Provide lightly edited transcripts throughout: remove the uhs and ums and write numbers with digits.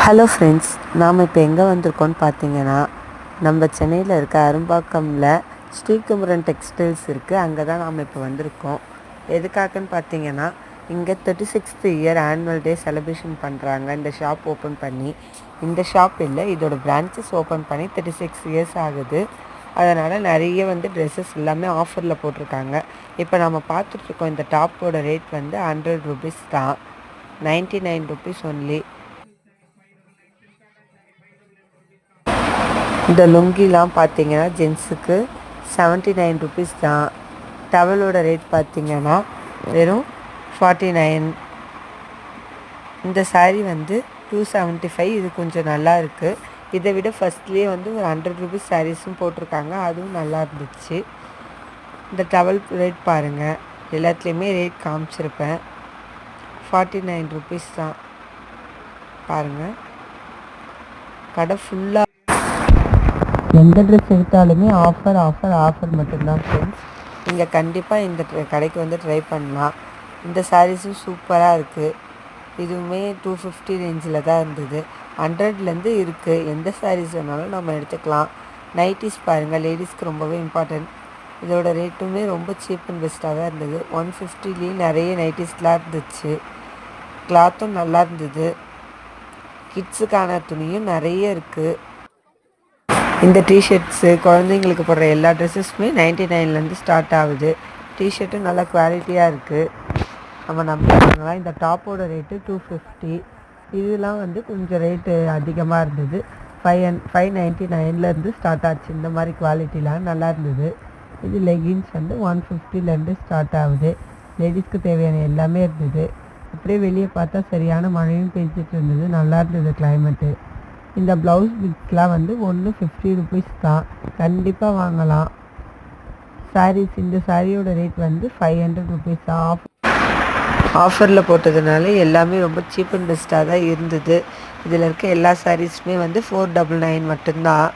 Hello friends, நாம் இப்போ எங்கே வந்திருக்கோன்னு பார்த்தீங்கன்னா, நம்ம சென்னையில் இருக்க அரும்பாக்கமில் ஸ்ரீகுமரன் டெக்ஸ்டைல்ஸ் இருக்குது. அங்கே தான் நாம் இப்போ வந்திருக்கோம். எதுக்காகன்னு பார்த்தீங்கன்னா, இங்கே 36th year annual day celebration பண்ணுறாங்க. இந்த ஷாப் ஓப்பன் பண்ணி, இந்த ஷாப் இல்லை, இதோட பிரான்ச்சஸ் ஓப்பன் பண்ணி 36 இயர்ஸ் ஆகுது. அதனால் நிறைய ட்ரெஸ்ஸஸ் எல்லாமே ஆஃபரில் போட்டிருக்காங்க. இப்போ நம்ம பார்த்துட்ருக்கோம். இந்த டாப்போட ரேட் 100 ருபீஸ் தான், 99 ருபீஸ் ஒன்லி. இந்த லுங்கிலாம் பார்த்தீங்கன்னா ஜென்ஸுக்கு 79 ருபீஸ் தான். டவலோட ரேட் பார்த்தீங்கன்னா வெறும் 49. இந்த சாரீ 275. இது கொஞ்சம் நல்லா இருக்குது. இதை விட ஃபஸ்ட்லேயே ஒரு 100 ருபீஸ் சாரீஸும் போட்டிருக்காங்க. அதுவும் நல்லா இருந்துச்சு. இந்த டவல் ரேட் பாருங்கள், எல்லாத்துலேயுமே ரேட் காமிச்சிருப்பேன். 49 ருபீஸ் தான். பாருங்கள், கடை ஃபுல்லாக எந்த ட்ரெஸ் எடுத்தாலுமே ஆஃபர் மட்டும்தான் ஃப்ரெண்ட்ஸ். நீங்கள் கண்டிப்பாக இந்த கடைக்கு ட்ரை பண்ணலாம். இந்த சாரீஸும் சூப்பராக இருக்குது. இதுவுமே 250 ரேஞ்சில் தான் இருந்தது. 100லேருந்து இருக்குது. எந்த சாரீஸ் வேணாலும் நம்ம எடுத்துக்கலாம். நைட்டிஸ் பாருங்கள், லேடிஸ்க்கு ரொம்பவே இம்பார்ட்டன்ட். இதோட ரேட்டுமே ரொம்ப சீப் அண்ட் பெஸ்ட்டாக தான் இருந்தது. 150லேயே நிறைய நைட்டிஸ்லாம் இருந்துச்சு. கிளாத்தும் நல்லா இருந்தது. கிட்ஸுக்கான துணியும் நிறைய இருக்குது. இந்த டிஷர்ட்ஸு, குழந்தைங்களுக்கு போடுற எல்லா ட்ரெஸ்ஸஸுமே 99லேருந்து ஸ்டார்ட் ஆகுது. டிஷர்ட்டும் நல்லா குவாலிட்டியாக இருக்குது. நம்ம நம்பலாம். இந்த டாப்போட ரேட்டு 250. இதெல்லாம் கொஞ்சம் ரேட்டு அதிகமாக இருந்தது. 599லேருந்து ஸ்டார்ட் ஆச்சு. இந்த மாதிரி குவாலிட்டிலாம் நல்லா இருந்தது. இது லெகின்ஸ் 150லேருந்து ஸ்டார்ட் ஆகுது. லேடிஸ்க்கு தேவையான எல்லாமே இருந்தது. அப்படியே வெளியே பார்த்தா சரியான மழையும் பெஞ்சிட்டு இருந்தது. நல்லா இருந்தது கிளைமேட்டு. இந்த ப்ளவுஸ் பிட்ஸ்லாம் ஒன்று 50 ருபீஸ் தான். கண்டிப்பாக வாங்கலாம். சாரீஸ், இந்த சாரியோட ரேட் 500 ருபீஸ் தான். ஆஃபரில் போட்டதுனால எல்லாமே ரொம்ப சீப் அண்ட் பெஸ்ட்டாக தான் இருந்தது. இதில் இருக்க எல்லா சாரீஸுமே 499 மட்டும்தான்.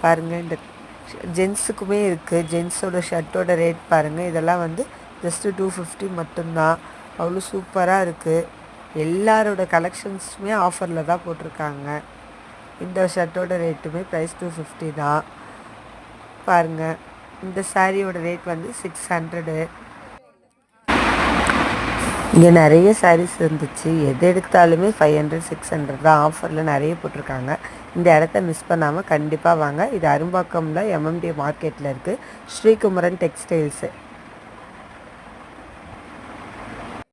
பாருங்கள், இந்த ஜென்ஸுக்குமே இருக்குது. ஜென்ஸோட ஷர்ட்டோட ரேட் பாருங்கள். இதெல்லாம் ஜஸ்ட்டு 250 மட்டும்தான். அவ்வளோ சூப்பராக இருக்குது. எல்லாரோட கலெக்ஷன்ஸுமே ஆஃபரில் தான் போட்டிருக்காங்க. இந்த ஷர்ட்டோட ரேட்டுமே ப்ரைஸ் 250 தான். பாருங்கள், இந்த சாரியோட ரேட் 600. இங்கே நிறைய சாரீஸ் இருந்துச்சு. எது எடுத்தாலுமே 500 600 தான். ஆஃபரில் நிறைய போட்டிருக்காங்க. இந்த இடத்த மிஸ் பண்ணாமல் கண்டிப்பாக வாங்க. இது அரும்பாக்கமில் MMD மார்க்கெட்டில் இருக்குது. ஸ்ரீகுமரன் டெக்ஸ்டைல்ஸு.